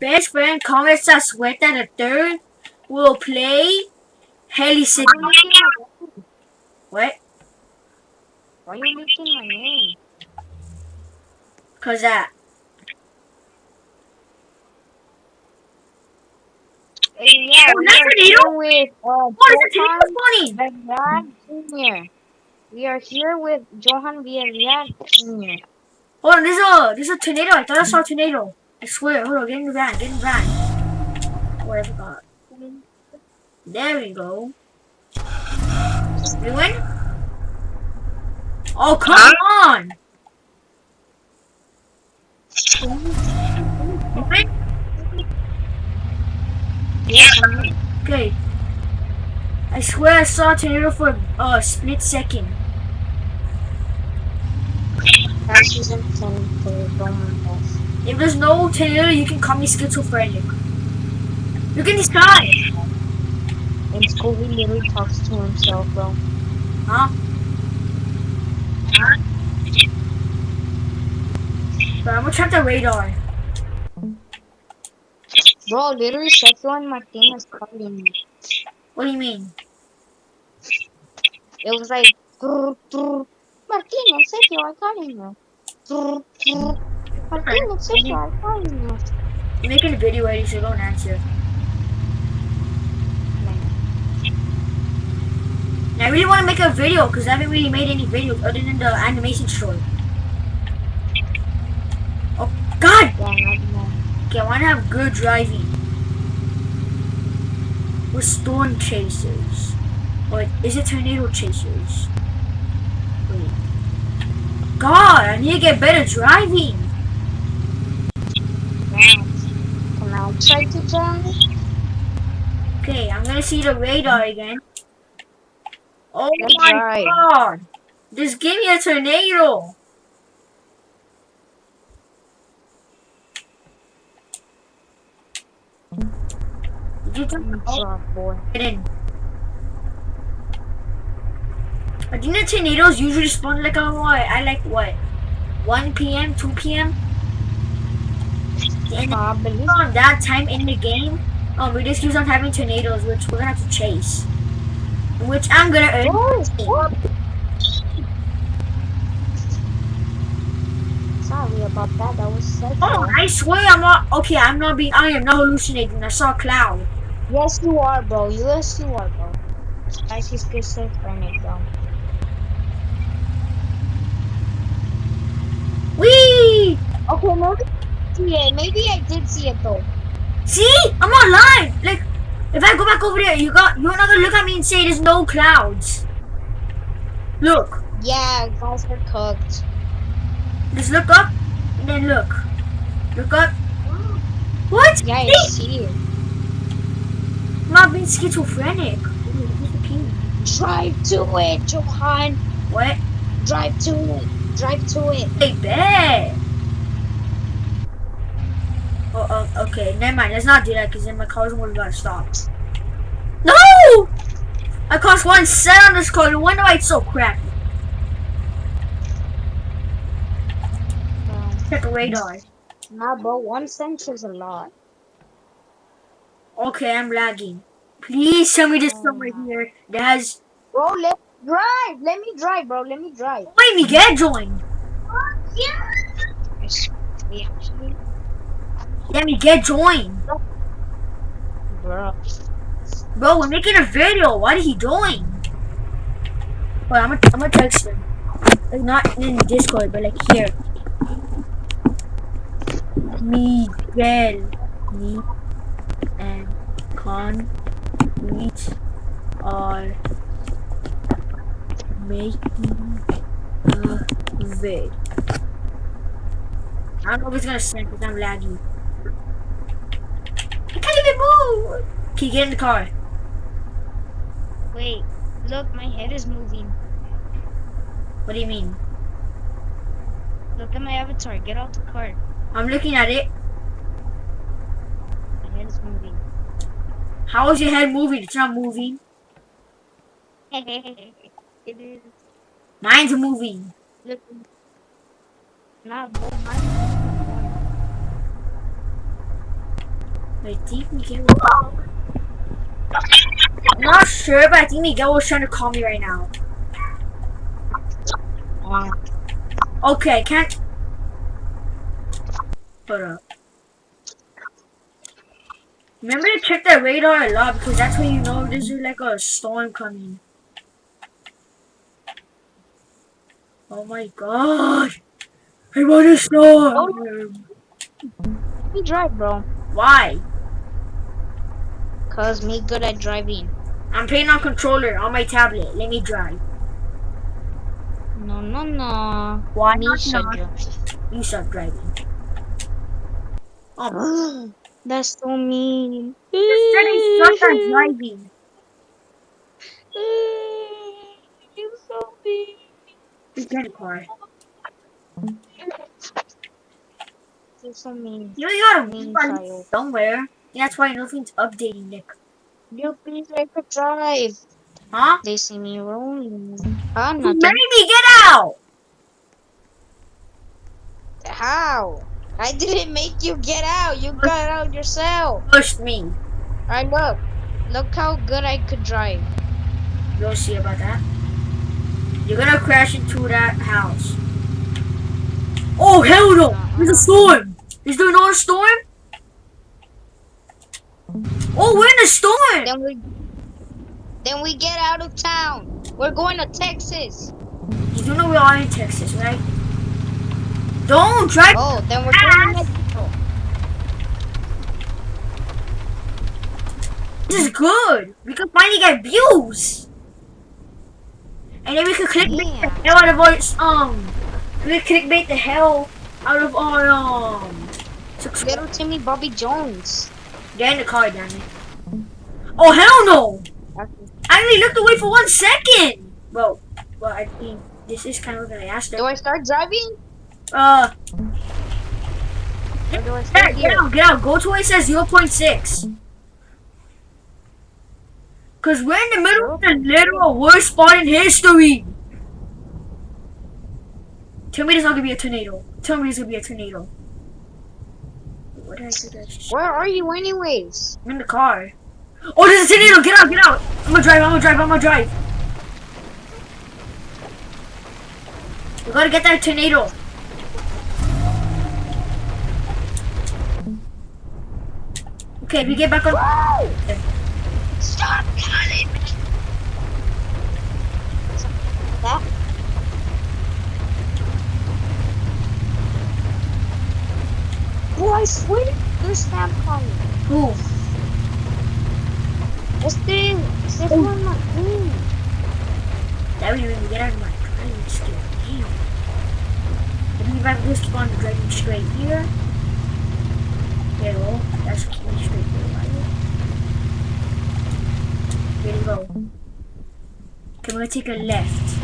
best friend comments that sweat that the third will play Heli City. Why are you making my name? What? Why are you making my name? Cause that. Hey, yeah, Oh, we that's are a here needle? with What is a tornado Johan spawning? Villarreal Jr. We are here with Johan Villarreal Jr. Hold on, there's a tornado. I thought I saw a tornado. I swear. Hold on, get in the van, get in the van. Whatever God. There we go. We win? Oh, come on! You win? Yes, I'm in. Okay. I swear I saw a tornado for a split second. That season 10 for Roman Boss. If there's no tornado, you can call me schizophrenic. You can decide. In school, he literally talks to himself, bro. Huh? But I'm gonna check the radar. Bro, literally, Sergio and Martinez calling me. What do you mean? It was like, "Trrr, trrr. Martinez, Sergio, I'm calling you. Trrr, trrr. Martinez, Sergio, I'm calling you." I'm making a video ready, so don't answer. And I really want to make a video because I haven't really made any videos other than the animation short. Oh, God! Yeah, not more. Okay, I want to have good driving. We're storm chasers. Wait, is it tornado chasers? Wait. God, I need to get better driving. Yeah. Can I try to join? Okay, I'm gonna see the radar again. Oh Let's my try. God! Just give me a tornado. Did you just Good job, boy. get in? I think the tornadoes usually spawn like on what? I like what? 1 p.m., 2 p.m. And Probably. on that time in the game, we just keeps on having tornadoes, which we're gonna have to chase. Which I'm gonna earn Oh, money. what? Sorry about that. That was Oh, Sergio. I swear I'm not okay. I am not hallucinating. I saw a cloud. Yes, you are, bro. Yes, you are, bro. Guys, he's schizophrenic, bro. Whee! Okay, maybe I see it. Maybe I did see it though. See, I'm not lying. Like, if I go back over there, you're not gonna look at me and say there's no clouds. Look, Yeah, guys are cooked. just look up and then look up. What? Yeah, I See, see it. I'm not being schizophrenic. Ooh, who's the king? Drive to it, Johan. What? Drive to it. Drive to it. Hey, bet. Okay, never mind. Let's not do that because then my car's only gonna stop. No! I cost 1 cent on this car. No wonder why it's so crappy. Check the radar. Nah, bro. 1 cent is a lot. Okay, I'm lagging. Please tell me there's Oh somewhere my. here that has. Bro, let's drive. Let me drive, bro. Let me drive. Wait, me get joined. Yes, we actually, Let me get joined. bro. Bro, we're making a video. What are he doing? Wait, I'm gonna text him. Like, not in Discord, but like here. Miguel. Me and Concrete are making a vid. I don't know if it's gonna send because I'm laggy. I can't even move! Can you get in the car? Wait, look, my head is moving. What do you mean? Look at my avatar. Get out the car. I'm looking at it. My head is moving. How is your head moving? It's not moving. It is. Mine's moving. Look, not both. Mine is moving more. I think Miguel. I'm not sure, but I think Miguel was trying to call me right now. Okay, I can't. Hold up. Remember to check that radar a lot because that's when you know there's like a storm coming. Oh my god! I want a storm! Let me drive, bro. Why? Cause me good at driving. I'm playing on controller on my tablet. Let me drive. No. Why Me not? should drive. You stop driving. Oh, That's so mean. you said I suck at driving. You so mean. Just get a car. You're so mean. You gotta Mean run child. somewhere. That's why nothing's updating, Nick. You please like to drive. Huh? They see me rolling. Ah, You nothing. made me get out! How? I didn't make you get out. You got out yourself. Pushed me. Alright, look. Look how good I could drive. You'll see about that. You're gonna crash into that house. Oh, hell no! There's a storm! Is there not a storm? Oh, we're in a storm! Then we get out of town. We're going to Texas. You do know we are in Texas, right? Don't drive Oh, then we're going to fast! Mexico. This is good! We can finally get views! And then we can clickbait the hell out of our, we can clickbait the hell out of our, Little Timmy Bobby Jones. Get in the car, damn it. Oh, hell no! I only looked away for 1 second! Well, I think this is kind of what I asked her. Do I start driving? Or do I stay get out. Go to where it says 0.6. Because we're in the middle of the literal worst spot in history. Tell me there's not going to be a tornado. Tell me there's going to be a tornado. What did I do that? Where are you anyways? I'm in the car. Oh, there's a tornado. Get out. I'm going to drive. We got to get that tornado. Okay, we get back on. Whoa! Stop calling me! That? Oh, I swear there's Snap calling. Who? This thing. This one not me. That would even get out of my car. I'm scared. Damn. I think if I just keep on driving straight here. There you go. That's keep me straight here, right? There you go. Okay, we're gonna take a left.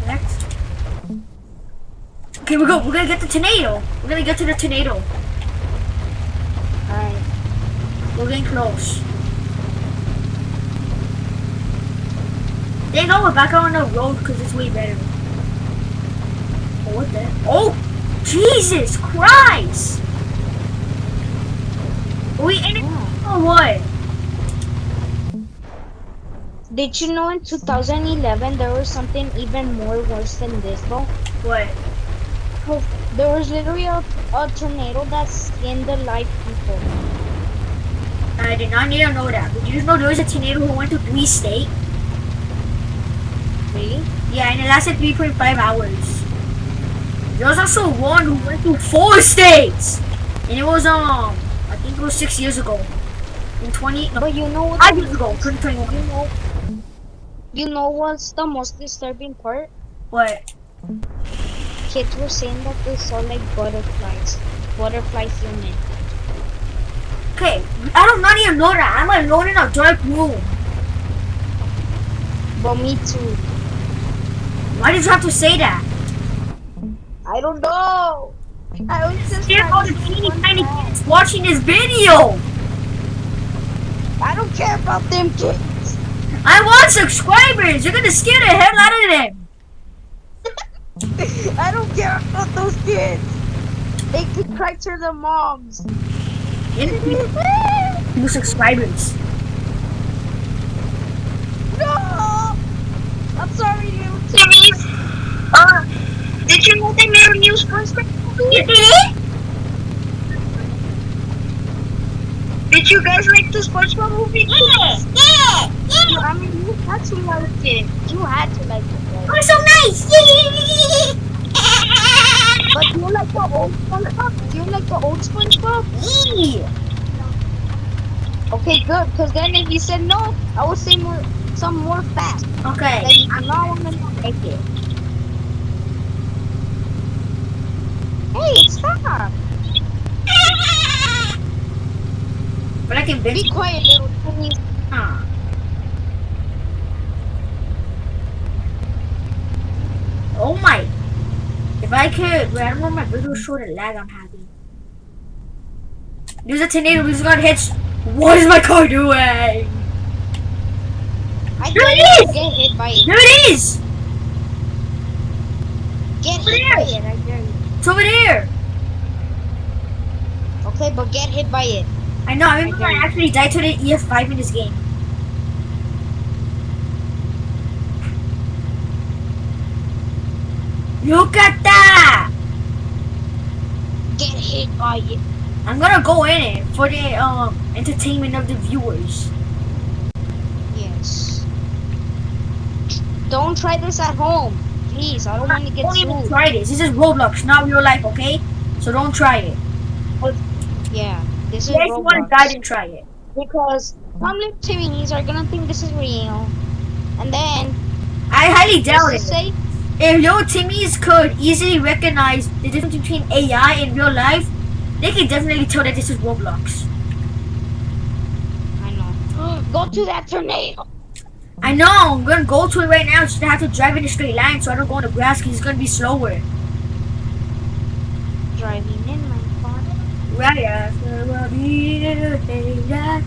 Correct? Okay, we're gonna get the tornado. We're gonna get to the tornado. Alright. We're getting close. There you go, we're back on the road because it's way better. Oh, what the? Oh! Jesus Christ! Are we in it or what? Did you know in 2011 there was something even more worse than this though? What? There was literally a tornado that skinned the live people. I did not need to know that. But you just know there was a tornado who went to 3 states? Really? Yeah, and it lasted 3.5 hours. There was also one who went to 4 states! And it was, I think it was 6 years ago. In 20, no, But you know what? 5 years ago, 2021. You know what's the most disturbing part? What? Kids were saying that they saw like butterflies human. Okay, I do not even know that. I'm alone in a dark room. But me too. Why did you have to say that? I don't know. I was just Scared all the teeny tiny kids watching this video. I don't care about them kids. I want subscribers. You're gonna scare the hell out of them. I don't care about those kids. They could cry to their moms. New subscribers. No! I'm sorry, little Timmies. Did you know they made a new SpongeBob movie? You did? Did you guys like the SpongeBob movie? Yeah. I mean, you had to like it. You had to like it, right? Oh, so nice. But do you like the old SpongeBob? Do you like the old SpongeBob? Yeah. Okay, good. Because then if you said no, I would say some more facts. Okay. That you do not want to like it. Hey, stop. But I can Be bench. quiet, little Timmy. Ah. Oh my. If I could, but I don't want my video show to lag, I'm happy. There's a tornado, we just got hit. What is my car doing? I There dare it you to is! get hit by it. There it is! Get Over hit by there. it, I dare you. It's over there! Okay, but get hit by it. I know, I remember dare I you. actually died to the EF5 in this game. Look at that! Get hit by it. I'm gonna go in it for the entertainment of the viewers. Yes. Don't try this at home. Please, I don't want to get Don't even sued. try this. This is Roblox, not real life, okay? So don't try it. Yeah, this is Yeah, if you want to die, Roblox. then try it. Because some little Timmys are gonna think this is real. And then, I highly let's doubt just it. say, If little Timmys could easily recognize the difference between AI and real life, they can definitely tell that this is Roblox. I know. Go to that tornado. I know, I'm gonna go to it right now, just have to drive in a straight line so I don't go in the grass because it's gonna be slower. Driving in my car. Right after a beat, that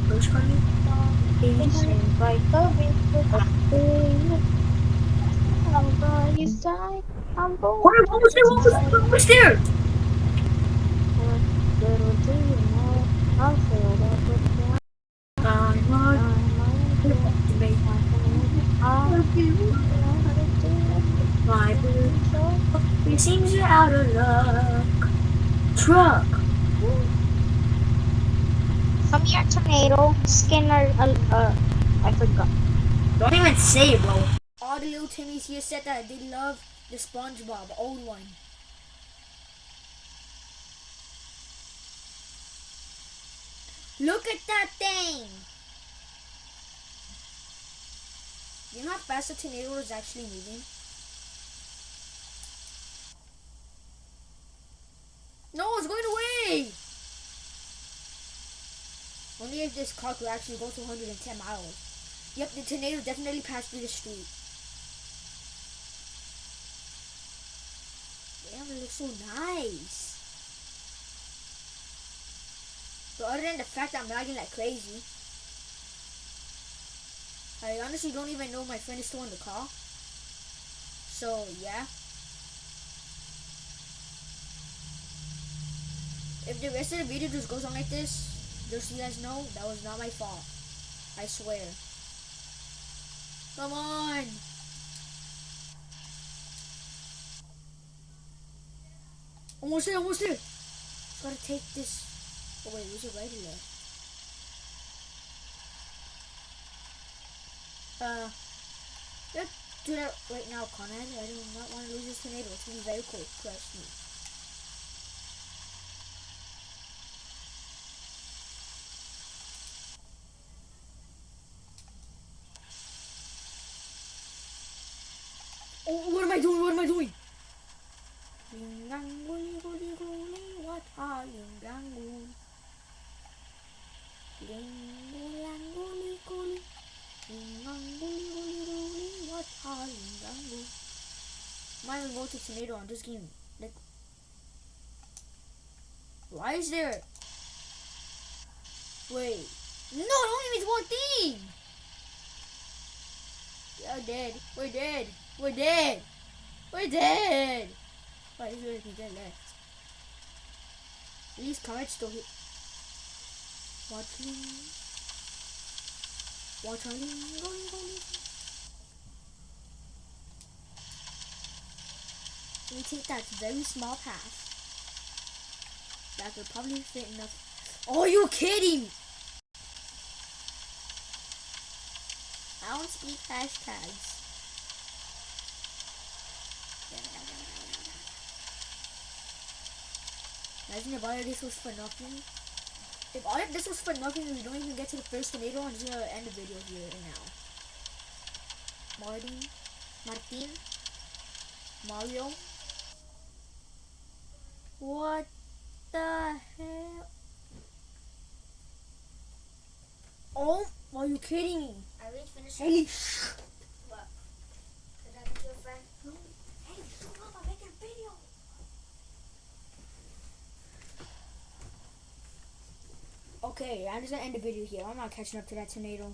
was funny. It seems like a big I'm by your side. I'm going What was there? What was there? What was there? Little do you know, I'm filled up with joy. I'm on to make my boot. He seems you're out of luck. Truck. Come here, tornado. Skinner, I forgot. Don't even say it, bro. All the little Timmies here said that they love the SpongeBob, the old one. Look at that thing! You know how fast the tornado is actually moving? No, it's going away! Only if this car could actually go to 110 miles. Yep, the tornado definitely passed through the street. Damn, it looks so nice. But other than the fact I'm lagging like crazy, I honestly don't even know my friend is still in the car. So, yeah. If the rest of the video just goes on like this, just so you guys know, that was not my fault. I swear. Come on! Almost there, almost there! Gotta take this. Oh wait, was it right or left? Let's do that right now, Conrad. I do not want to lose this tornado. It's gonna be very cool. Trust me. Oh, what am I doing? What am I doing? Lingang guli guli, what are lingang guli? Lingang guli guli, lingang guli, what are lingang guli? I'm not even going to tornado on this game. Like, why is there? Wait, no, it only means one thing. You're dead. We're dead. We're dead. We're dead. Wait, he's gonna be dead next. At least Courage still hit. Watching. Going. We take that very small path. That could probably fit enough. Oh, you're kidding! I don't speak hashtags. Imagine if all of this was for nothing. If all of this was for nothing and we don't even get to the first tornado, I'm just gonna end the video here and now. Martin, Mario. What the hell? Oh, are you kidding me? I already finished. Hey, What? Did I get your friend? No. Hey, shut up! I'm making a video. okay, I'm just gonna end the video here. I'm not catching up to that tornado.